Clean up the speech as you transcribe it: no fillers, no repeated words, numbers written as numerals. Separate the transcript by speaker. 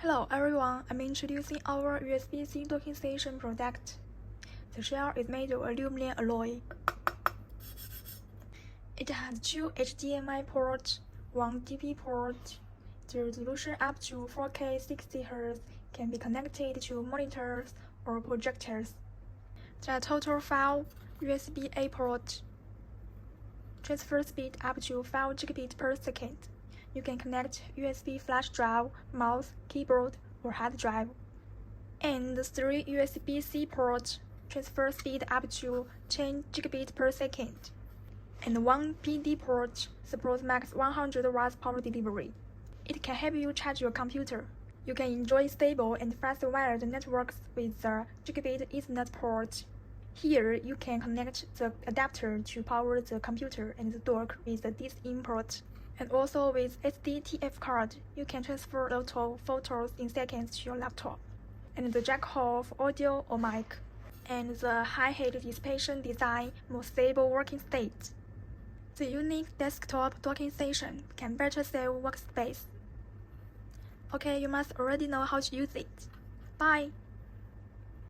Speaker 1: Hello everyone, I'm introducing our USB-C docking station product. The shell is made of aluminum alloy. It has 2 HDMI ports, 1 DP port. The resolution up to 4K 60Hz can be connected to monitors or projectors. There are total 5 USB-A ports. Transfer speed up to 5 gigabits per second. You can connect USB flash drive, mouse, keyboard, or hard drive. And 3 USB-C ports, transfer speed up to 10 gigabits per second. And 1 PD port supports max 100 watts power delivery. It can help you charge your computer. You can enjoy stable and fast wired networks with the Gigabit Ethernet port. Here, you can connect the adapter to power the computer and the dock with the DC-in port. And also with SDTF card, you can transfer a lot of photos in seconds to your laptop. And the jack hole for audio or mic. And the high heat dissipation design, more stable working state. The unique desktop docking station can better save workspace. Okay, you must already know how to use it. Bye!